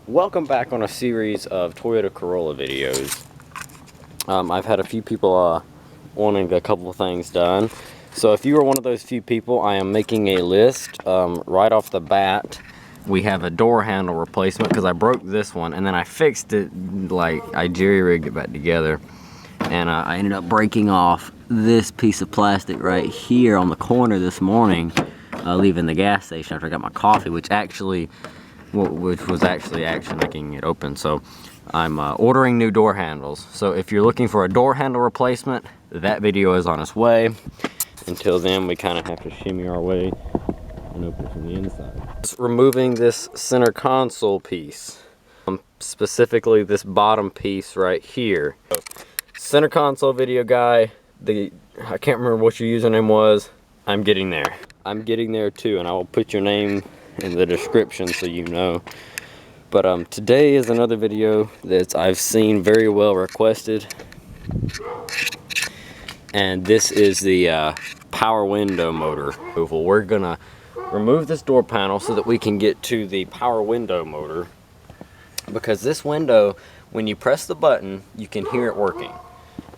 Welcome back on a series of Toyota Corolla videos. I've had a few people wanting a couple of things done. So if you are one of those few people, I am making a list. Right off the bat, we have a door handle replacement because I broke this one and then I fixed it, like I jerry-rigged it back together. And I ended up breaking off this piece of plastic right here on the corner this morning, leaving the gas station after I got my coffee, which was actually making it open. So I'm ordering new door handles. So if you're looking for a door handle replacement, that video is on its way. Until then, we kind of have to shimmy our way and open it from the inside. Just removing this center console piece, specifically this bottom piece right here. Center console video guy, I can't remember what your username was. I'm getting there. I'm getting there too, and I will put your name in the description so you know. But today is another video that I've seen very well requested, and this is the power window motor removal. We're gonna remove this door panel so that we can get to the power window motor, because this window, when you press the button, you can hear it working.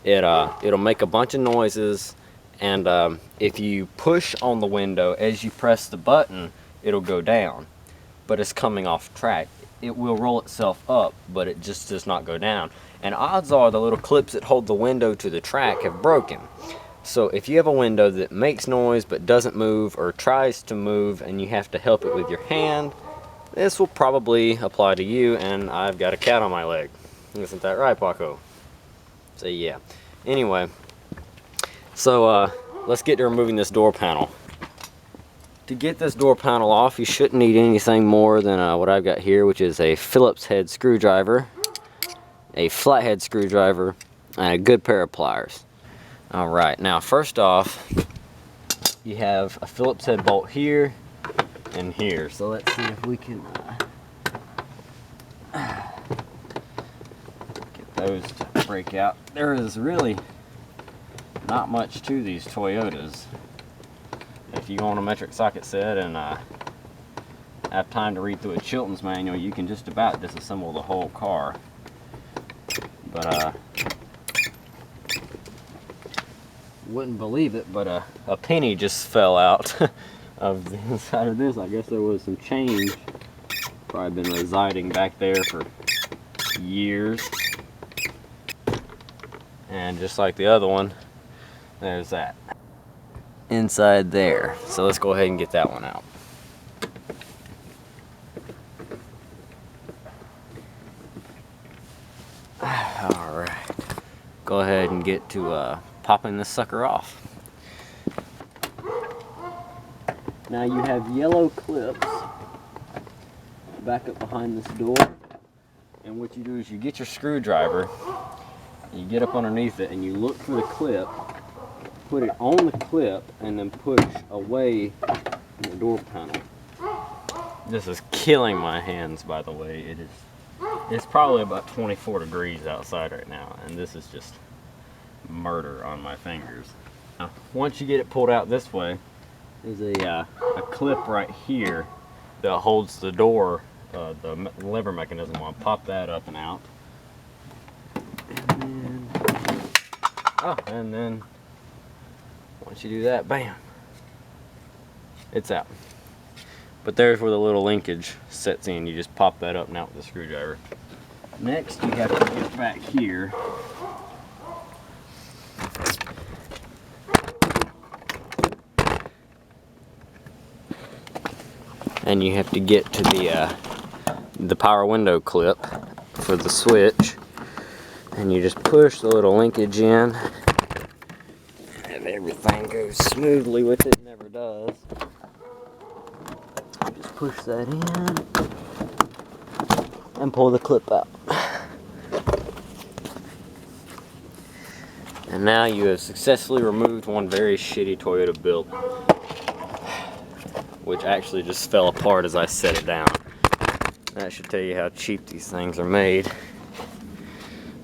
It'll make a bunch of noises, and if you push on the window as you press the button, it'll go down, but it's coming off track. It will roll itself up, but it just does not go down. And odds are the little clips that hold the window to the track have broken. So if you have a window that makes noise but doesn't move, or tries to move and you have to help it with your hand, this will probably apply to you. And I've got a cat on my leg. Isn't that right, Paco? So yeah. Anyway, so let's get to removing this door panel. To get this door panel off, you shouldn't need anything more than what I've got here, which is a Phillips head screwdriver, a flathead screwdriver, and a good pair of pliers. Alright, now first off, you have a Phillips head bolt here and here. So let's see if we can get those to break out. There is really not much to these Toyotas. If you go on a metric socket set and have time to read through a Chilton's manual, you can just about disassemble the whole car. But wouldn't believe it, but a penny just fell out of the inside of this. I guess there was some change, probably been residing back there for years. And just like the other one, there's that inside there. So let's go ahead and get that one out. Alright, go ahead and get to popping this sucker off. Now you have yellow clips back up behind this door, and what you do is you get your screwdriver, you get up underneath it and you look for the clip, put it on the clip, and then push away from the door panel. This is killing my hands, by the way. It's probably about 24 degrees outside right now, and this is just murder on my fingers. Now, once you get it pulled out this way, there's a clip right here that holds the door, the lever mechanism on. Pop that up and out. And then once you do that, bam, it's out. But there's where the little linkage sets in. You just pop that up and out with the screwdriver. Next, you have to get back here. And you have to get to the power window clip for the switch. And you just push the little linkage in. And everything goes smoothly with it. Never does. Just push that in and pull the clip out. And now you have successfully removed one very shitty Toyota built, which actually just fell apart as I set it down. That should tell you how cheap these things are made.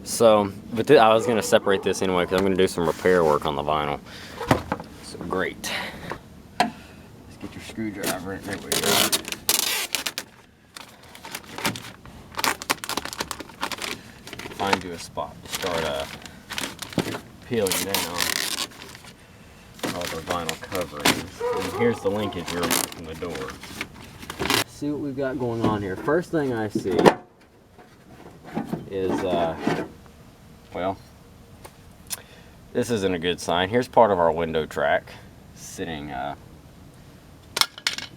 So, but I was going to separate this anyway because I'm going to do some repair work on the vinyl. So great. Let's get your screwdriver. There we go. find you a spot to start peeling down all the vinyl coverings. And here's the linkage we're removing the door. See what we've got going on here. First thing I see is, well, this isn't a good sign. Here's part of our window track sitting in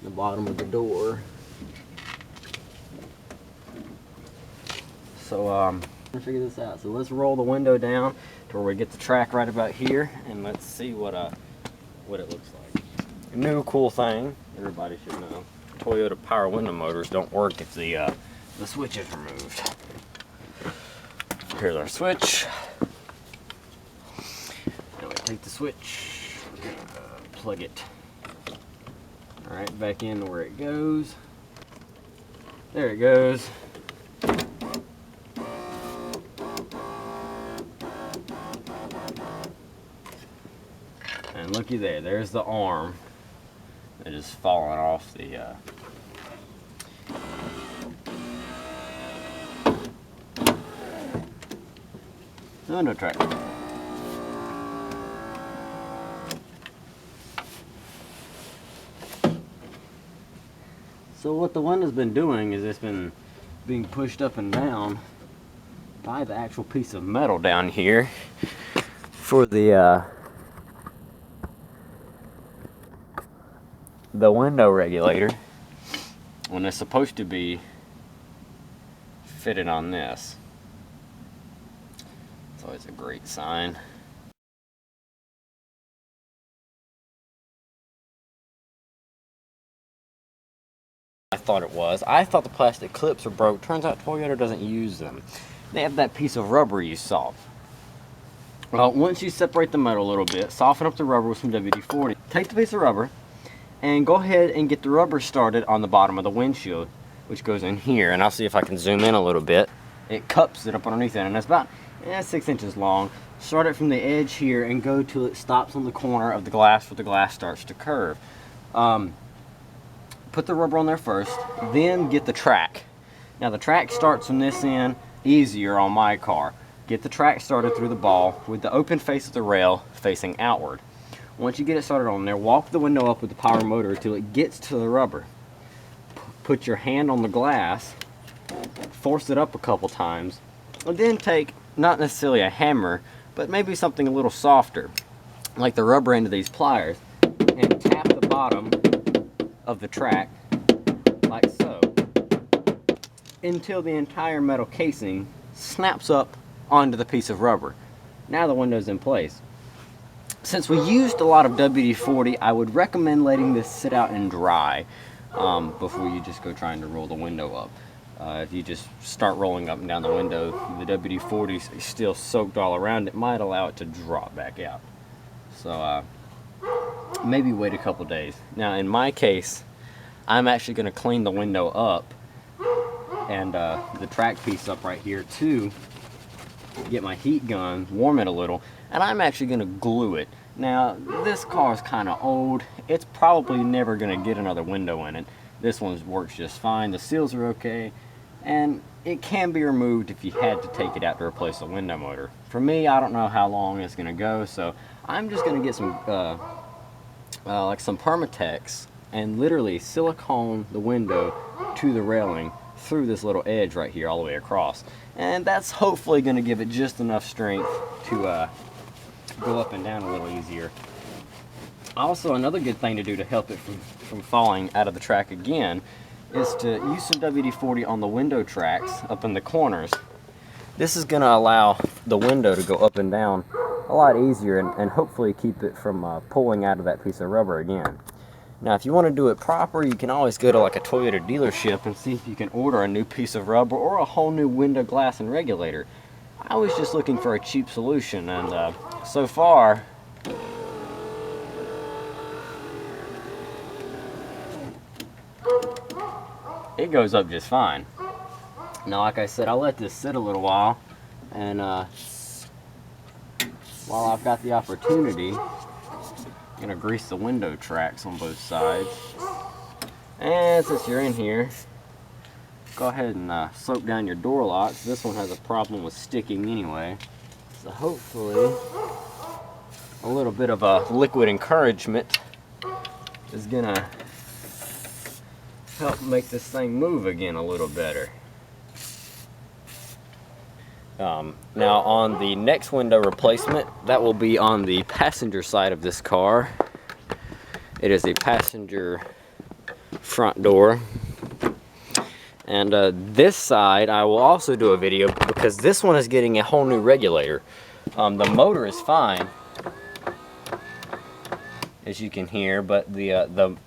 the bottom of the door. So let's figure this out. So let's roll the window down to where we get the track right about here, and let's see what it looks like. A new cool thing everybody should know: Toyota power window motors don't work if the switch is removed. Here's our switch. Now we take the switch, plug it right back into where it goes. There it goes. And looky there, there's the arm that is falling off the window track. So what the window's been doing is it's been being pushed up and down by the actual piece of metal down here for the window regulator, when it's supposed to be fitted on this. It's always a great sign. I thought it was. I thought the plastic clips were broke. Turns out Toyota doesn't use them. They have that piece of rubber you saw. Well, once you separate the metal a little bit, soften up the rubber with some WD-40. Take the piece of rubber and go ahead and get the rubber started on the bottom of the windshield, which goes in here. And I'll see if I can zoom in a little bit. It cups it up underneath it, and it's about 6 inches long. Start it from the edge here and go till it stops on the corner of the glass where the glass starts to curve. Put the rubber on there first, then get the track. Now the track starts from this end easier on my car. Get the track started through the ball with the open face of the rail facing outward. Once you get it started on there, walk the window up with the power motor until it gets to the rubber. Put your hand on the glass, force it up a couple times, and then take, not necessarily a hammer, but maybe something a little softer, like the rubber end of these pliers, and tap the bottom of the track like so until the entire metal casing snaps up onto the piece of rubber. Now the window's in place. Since we used a lot of WD-40, I would recommend letting this sit out and dry before you just go trying to roll the window up. If you just start rolling up and down the window, the WD-40 is still soaked all around. It might allow it to drop back out. So maybe wait a couple days. Now in my case, I'm actually going to clean the window up and the track piece up right here too. Get my heat gun, warm it a little, and I'm actually going to glue it. Now this car is kind of old. It's probably never going to get another window in it. This one works just fine. The seals are okay, and it can be removed if you had to take it out to replace a window motor. For me, I don't know how long it's going to go, so I'm just going to get some like some Permatex and literally silicone the window to the railing through this little edge right here all the way across, and that's hopefully going to give it just enough strength to go up and down a little easier. Also, another good thing to do to help it from falling out of the track again is to use some WD-40 on the window tracks up in the corners. This is going to allow the window to go up and down a lot easier and hopefully keep it from pulling out of that piece of rubber again. Now if you want to do it proper, you can always go to like a Toyota dealership and see if you can order a new piece of rubber or a whole new window glass and regulator. I was just looking for a cheap solution, and so far it goes up just fine. Now like I said, I'll let this sit a little while, and while I've got the opportunity, I'm gonna grease the window tracks on both sides. And since you're in here, go ahead and soak down your door locks. This one has a problem with sticking anyway. So hopefully a little bit of a liquid encouragement is gonna help make this thing move again a little better. Now on the next window replacement, that will be on the passenger side of this car. It is a passenger front door. And this side I will also do a video because this one is getting a whole new regulator. The motor is fine, as you can hear, but the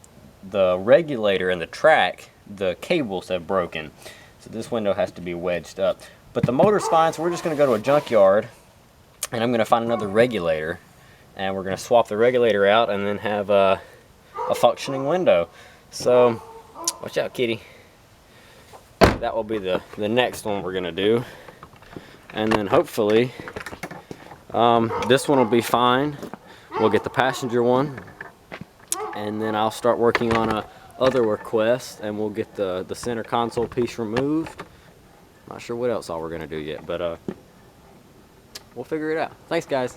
regulator and the track, the cables have broken. So this window has to be wedged up. But the motor's fine, so we're just going to go to a junkyard and I'm going to find another regulator and we're going to swap the regulator out and then have a functioning window. So watch out, kitty. That will be the next one we're going to do. And then hopefully this one will be fine. We'll get the passenger one and then I'll start working on other requests and we'll get the center console piece removed. Not sure what else all we're going to do yet, but we'll figure it out. Thanks, guys.